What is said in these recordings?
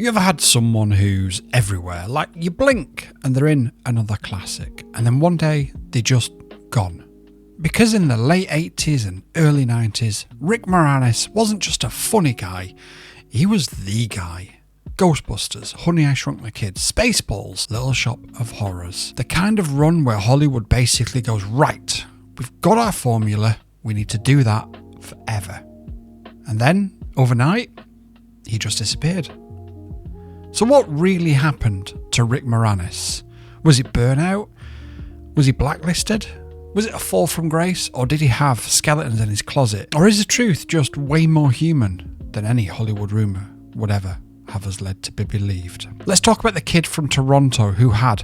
You ever had someone who's everywhere, like you blink and they're in another classic, and then one day they're just gone? Because in the late 80s and early 90s, Rick Moranis wasn't just a funny guy, he was the guy. Ghostbusters, Honey, I Shrunk the Kids, Spaceballs, Little Shop of Horrors. The kind of run where Hollywood basically goes, right, we've got our formula, we need to do that forever. And then, overnight, he just disappeared. So what really happened to Rick Moranis? Was it burnout? Was he blacklisted? Was it a fall from grace? Or did he have skeletons in his closet? Or is the truth just way more human than any Hollywood rumour would ever have us led to be believed? Let's talk about the kid from Toronto who had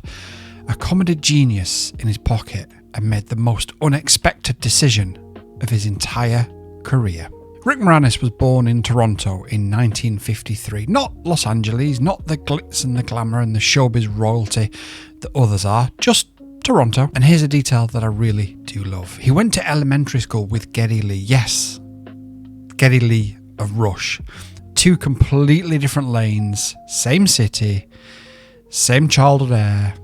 a comedy genius in his pocket and made the most unexpected decision of his entire career. Rick Moranis was born in Toronto in 1953. Not Los Angeles, not the glitz and the glamour and the showbiz royalty that others are, just Toronto. And here's a detail that I really do love. He went to elementary school with Geddy Lee. Yes, Geddy Lee of Rush. Two completely different lanes, same city, same childhood air.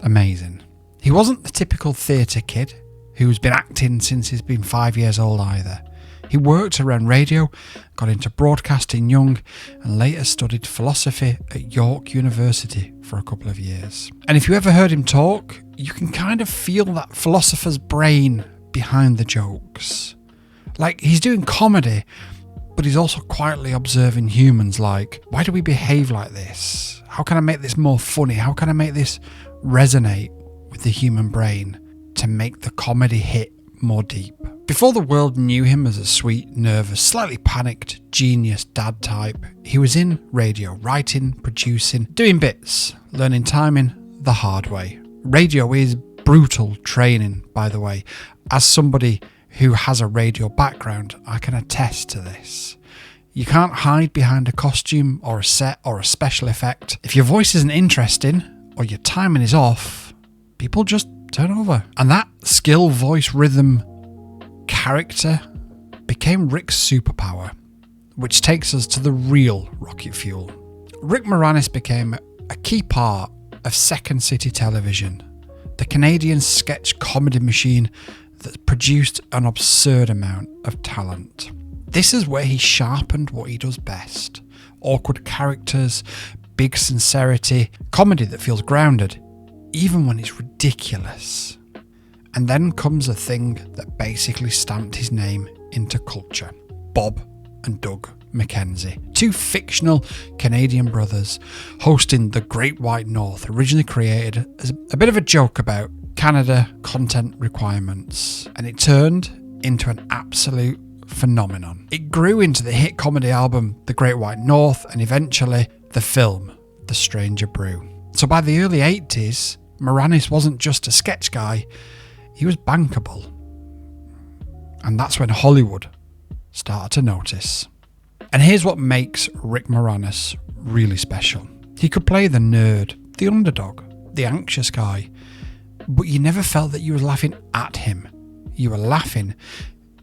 Amazing. He wasn't the typical theatre kid who's been acting since he's been 5 years old either. He worked around radio, got into broadcasting young, and later studied philosophy at York University for a couple of years. And if you ever heard him talk, you can kind of feel that philosopher's brain behind the jokes. Like, he's doing comedy, but he's also quietly observing humans, like, why do we behave like this? How can I make this more funny? How can I make this resonate with the human brain to make the comedy hit more deep? Before the world knew him as a sweet, nervous, slightly panicked, genius dad type, he was in radio, writing, producing, doing bits, learning timing the hard way. Radio is brutal training, by the way. As somebody who has a radio background, I can attest to this. You can't hide behind a costume or a set or a special effect. If your voice isn't interesting or your timing is off, people just turn over. And that skill, voice, rhythm, character became Rick's superpower, which takes us to the real rocket fuel. Rick Moranis became a key part of Second City Television, the Canadian sketch comedy machine that produced an absurd amount of talent. This is where he sharpened what he does best. Awkward characters, big sincerity, comedy that feels grounded, even when it's ridiculous. And then comes a thing that basically stamped his name into culture. Bob and Doug Mackenzie, two fictional Canadian brothers hosting The Great White North, originally created as a bit of a joke about Canada content requirements, and it turned into an absolute phenomenon. It grew into the hit comedy album The Great White North and eventually the film The Stranger Brew. So by the early 80s, Moranis wasn't just a sketch guy, he was bankable. And that's when Hollywood started to notice. And here's what makes Rick Moranis really special. He could play the nerd, the underdog, the anxious guy, but you never felt that you were laughing at him. You were laughing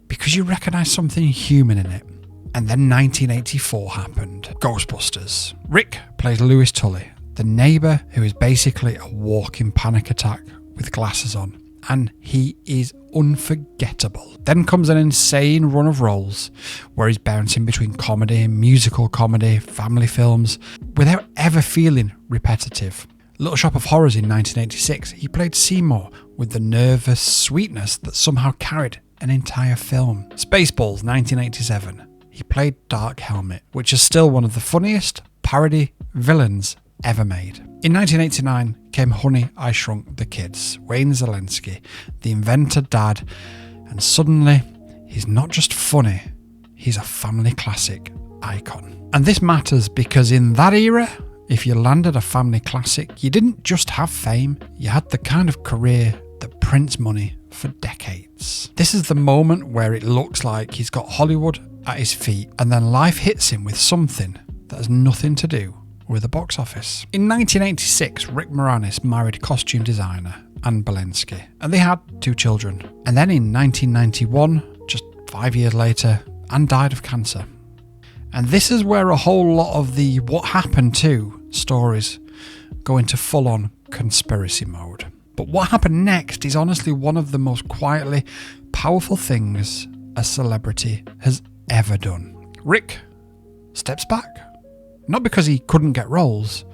because you recognised something human in it. And then 1984 happened. Ghostbusters. Rick plays Louis Tully, the neighbour who is basically a walking panic attack with glasses on. And he is unforgettable. Then comes an insane run of roles where he's bouncing between comedy, musical comedy, family films, without ever feeling repetitive. Little Shop of Horrors in 1986, he played Seymour with the nervous sweetness that somehow carried an entire film. Spaceballs 1987, he played Dark Helmet, which is still one of the funniest parody villains ever made. In 1989 came Honey, I Shrunk the Kids, Wayne Zelensky, the inventor dad, and suddenly he's not just funny, he's a family classic icon. And this matters because in that era, if you landed a family classic, you didn't just have fame, you had the kind of career that prints money for decades. This is the moment where it looks like he's got Hollywood at his feet, and then life hits him with something that has nothing to do with the box office. In 1986, Rick Moranis married costume designer Anne Bolensky, and they had 2 children. And then in 1991, just 5 years later, Anne died of cancer. And this is where a whole lot of the what happened to stories go into full-on conspiracy mode. But what happened next is honestly one of the most quietly powerful things a celebrity has ever done. Rick steps back. Not because he couldn't get roles,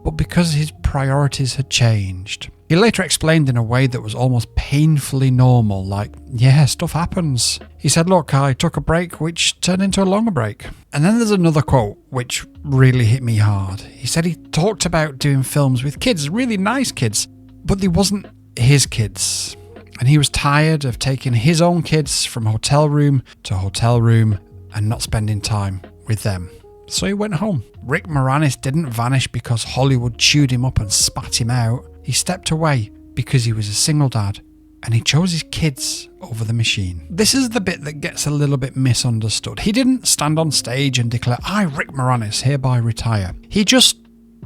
but because his priorities had changed. He later explained in a way that was almost painfully normal, like, yeah, stuff happens. He said, look, I took a break which turned into a longer break. And then there's another quote which really hit me hard. He said he talked about doing films with kids, really nice kids, but they wasn't his kids. And he was tired of taking his own kids from hotel room to hotel room and not spending time with them. So he went home. Rick Moranis didn't vanish because Hollywood chewed him up and spat him out. He stepped away because he was a single dad and he chose his kids over the machine. This is the bit that gets a little bit misunderstood. He didn't stand on stage and declare, I, Rick Moranis, hereby retire. He just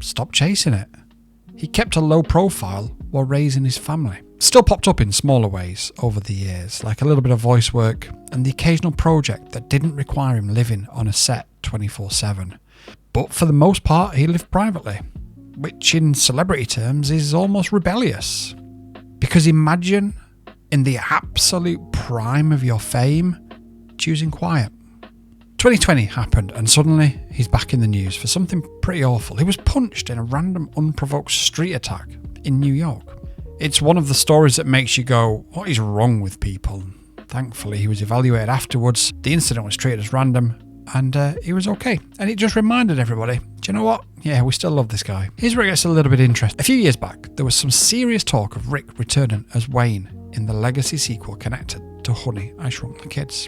stopped chasing it. He kept a low profile while raising his family. Still popped up in smaller ways over the years, like a little bit of voice work and the occasional project that didn't require him living on a set 24/7. But for the most part, he lived privately, which in celebrity terms is almost rebellious. Because imagine, in the absolute prime of your fame, choosing quiet. 2020 happened and suddenly he's back in the news for something pretty awful. He was punched in a random unprovoked street attack in New York. It's one of the stories that makes you go, what is wrong with people? Thankfully, he was evaluated afterwards. The incident was treated as random and he was okay. And it just reminded everybody, do you know what? Yeah, we still love this guy. Here's where it gets a little bit interesting. A few years back, there was some serious talk of Rick returning as Wayne in the legacy sequel connected to Honey, I Shrunk the Kids.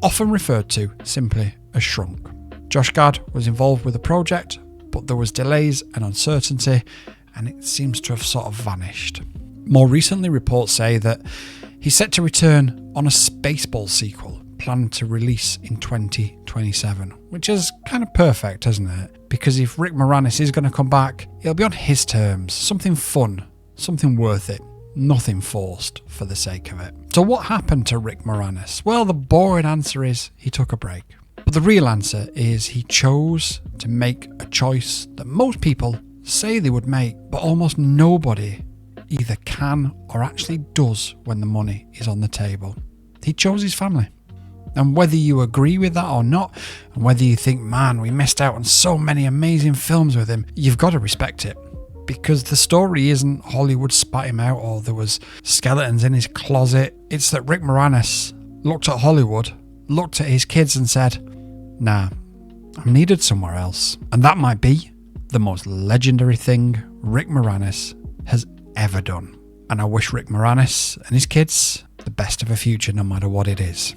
Often referred to simply as Shrunk. Josh Gad was involved with the project, but there was delays and uncertainty, and it seems to have sort of vanished. More recently, reports say that he's set to return on a Spaceballs sequel planned to release in 2027, which is kind of perfect, isn't it? Because if Rick Moranis is going to come back, it'll be on his terms, something fun, something worth it, nothing forced for the sake of it. So what happened to Rick Moranis? Well, the boring answer is he took a break. But the real answer is he chose to make a choice that most people say they would make, but almost nobody either can or actually does when the money is on the table. He chose his family. And whether you agree with that or not, and whether you think, man, we missed out on so many amazing films with him, you've got to respect it. Because the story isn't Hollywood spat him out or there was skeletons in his closet. It's that Rick Moranis looked at Hollywood, looked at his kids and said, nah, I'm needed somewhere else. And that might be the most legendary thing Rick Moranis has ever done. And I wish Rick Moranis and his kids the best of a future no matter what it is.